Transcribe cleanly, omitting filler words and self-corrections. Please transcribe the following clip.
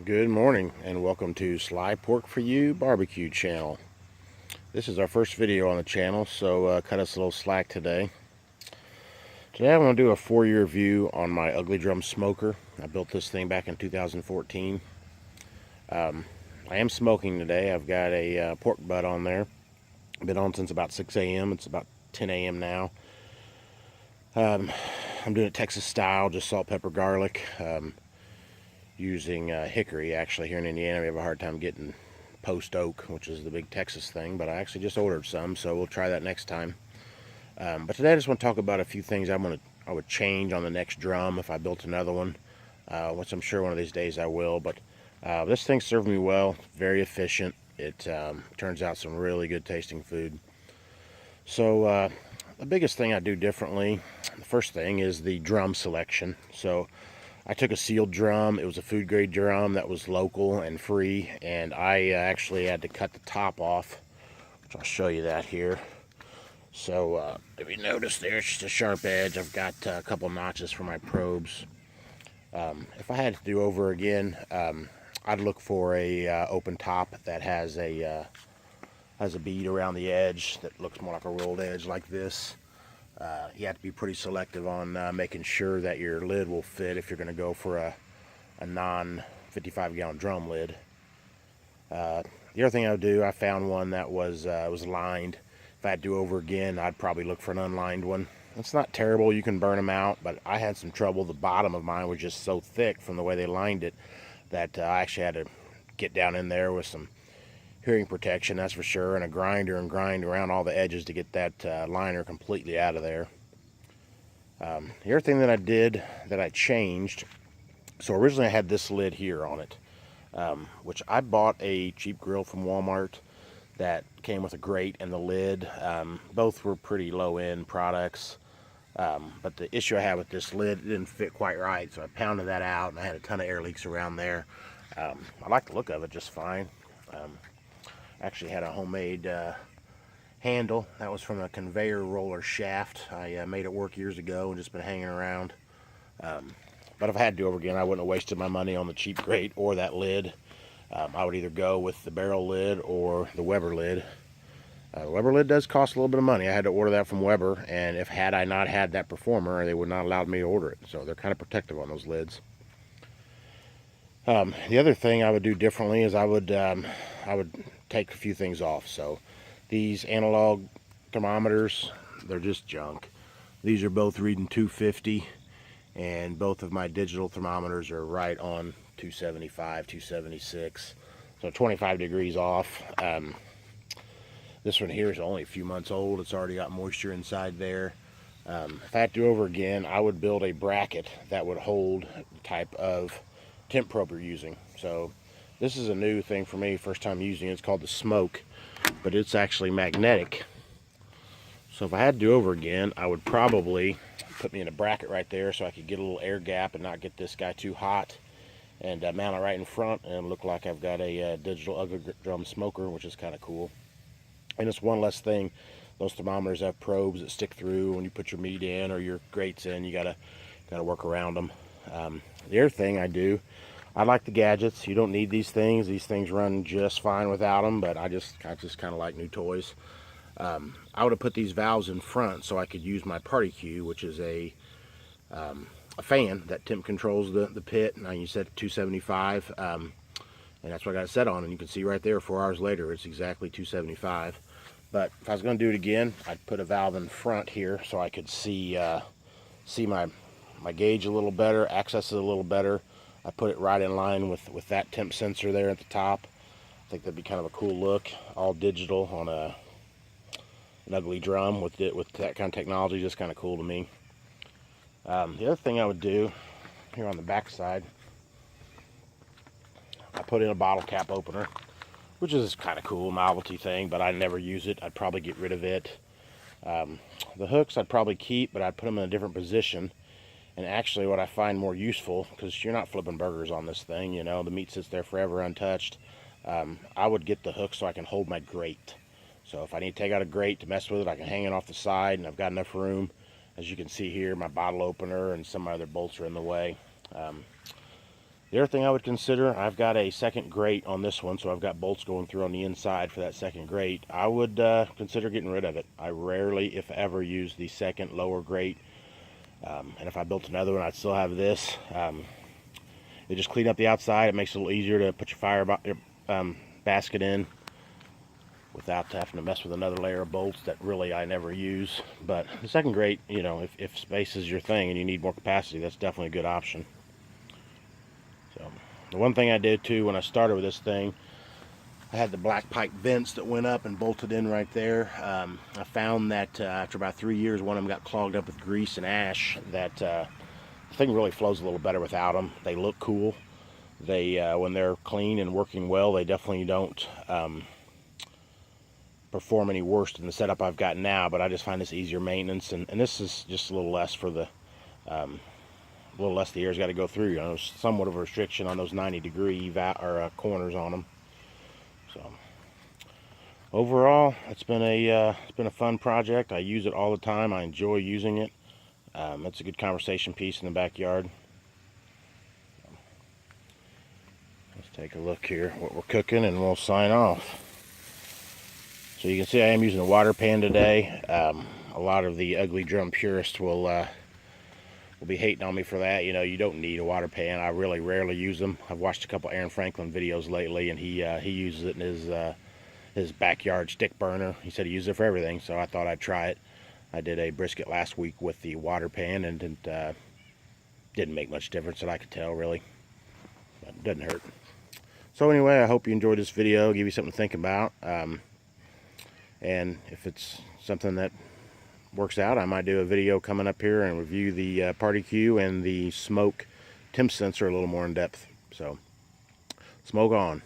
Good morning and welcome to Sly Pork for You barbecue channel. This is our first video on the channel, so cut us a little slack today. Today I want to do a 4-year review on my Ugly Drum smoker. I built this thing back in 2014. I am smoking today. I've got a pork butt on there. Been on since about 6 a.m. It's about 10 a.m. now. I'm doing it Texas style, just salt, pepper, garlic. Using hickory. Actually, here in Indiana we have a hard time getting post oak, which is the big Texas thing, but I actually just ordered some, so we'll try that next time. But today I just want to talk about a few things I would change on the next drum if I built another one, which I'm sure one of these days I will. But this thing served me well, very efficient. It turns out some really good tasting food. So the biggest thing I do differently, the first thing is the drum selection. So I took a sealed drum. It was a food grade drum that was local and free, and I actually had to cut the top off, which I'll show you that here. So if you notice there, it's just a sharp edge. I've got a couple notches for my probes. If I had to do over again, I'd look for a open top that has a bead around the edge that looks more like a rolled edge like this. You have to be pretty selective on making sure that your lid will fit if you're going to go for a non 55-gallon drum lid. The other thing I would do, I found one that was lined. If I had to do over again, I'd probably look for an unlined one. It's not terrible, you can burn them out, but I had some trouble. The bottom of mine was just so thick from the way they lined it that I actually had to get down in there with some hearing protection, that's for sure, and a grinder, and grind around all the edges to get that liner completely out of there. The other thing that I did, that I changed, so originally I had this lid here on it, which I bought a cheap grill from Walmart that came with a grate and the lid. Both were pretty low-end products, but the issue I had with this lid, it didn't fit quite right, so I pounded that out, and I had a ton of air leaks around there. I like the look of it just fine. Actually had a homemade handle that was from a conveyor roller shaft. I made it work years ago and just been hanging around. But if I had to do over again, I wouldn't have wasted my money on the cheap grate or that lid. I would either go with the barrel lid or the Weber lid. The Weber lid does cost a little bit of money. I had to order that from Weber, and had I not had that Performer, they would not allow me to order it. So they're kind of protective on those lids. The other thing I would do differently is I would take a few things off. So these analog thermometers, they're just junk. These are both reading 250, and both of my digital thermometers are right on 275, 276, so 25 degrees off. This one here is only a few months old. It's already got moisture inside there. If I had to do over again, I would build a bracket that would hold the type of temp probe you're using. So this is a new thing for me, first time using it. It's called the Smoke, but it's actually magnetic. So if I had to do over again, I would probably put me in a bracket right there so I could get a little air gap and not get this guy too hot, and mount it right in front and look like I've got a digital Ugly Drum smoker, which is kind of cool. And it's one less thing. Those thermometers have probes that stick through when you put your meat in or your grates in. You gotta work around them. The other thing I do, I like the gadgets. You don't need these things. These things run just fine without them, but I just kind of like new toys. I would have put these valves in front so I could use my PartyQ, which is a fan that temp controls the pit. Now you set it to 275, and that's what I got it set on. And you can see right there, 4 hours later, it's exactly 275. But if I was going to do it again, I'd put a valve in front here so I could see my gauge a little better, access it a little better. I put it right in line with that temp sensor there at the top. I think that'd be kind of a cool look, all digital on an ugly drum with that kind of technology. Just kind of cool to me. The other thing I would do here on the back side, I put in a bottle cap opener, which is kind of cool, novelty thing, but I never use it. I'd probably get rid of it. The hooks I'd probably keep, but I'd put them in a different position. And actually what I find more useful, because you're not flipping burgers on this thing, you know, the meat sits there forever untouched. I would get the hook so I can hold my grate. So if I need to take out a grate to mess with it, I can hang it off the side, and I've got enough room. As you can see here, my bottle opener and some other bolts are in the way. The The other thing I would consider, I've got a second grate on this one, so I've got bolts going through on the inside for that second grate. I would consider getting rid of it. I rarely, if ever, use the second lower grate. And if I built another one, I'd still have this. It just clean up the outside. It makes it a little easier to put your fire basket in without having to mess with another layer of bolts that really I never use. But the second grate, you know, if space is your thing and you need more capacity, that's definitely a good option. So the one thing I did too when I started with this thing, I had the black pipe vents that went up and bolted in right there. I found that after about 3 years, one of them got clogged up with grease and ash. That the thing really flows a little better without them. They look cool. They when they're clean and working well, they definitely don't perform any worse than the setup I've got now. But I just find this easier maintenance, and this is just a little less for the the air's got to go through. You know, there's somewhat of a restriction on those 90-degree corners on them. So overall, it's been a fun project. I use it all the time. I enjoy using it. It's a good conversation piece in the backyard. Let's take a look here what we're cooking, and we'll sign off. So you can see I am using a water pan today. A lot of the ugly drum purists will be hating on me for that. You know, you don't need a water pan. I really rarely use them. I've watched a couple Aaron Franklin videos lately, and he uses it in his backyard stick burner. He said he uses it for everything, so I thought I'd try it. I did a brisket last week with the water pan, and didn't make much difference that I could tell, really. But it doesn't hurt. So anyway, I hope you enjoyed this video. Give you something to think about. And if it's something that works out, I might do a video coming up here and review the PartyQ and the smoke temp sensor a little more in depth. So, smoke on.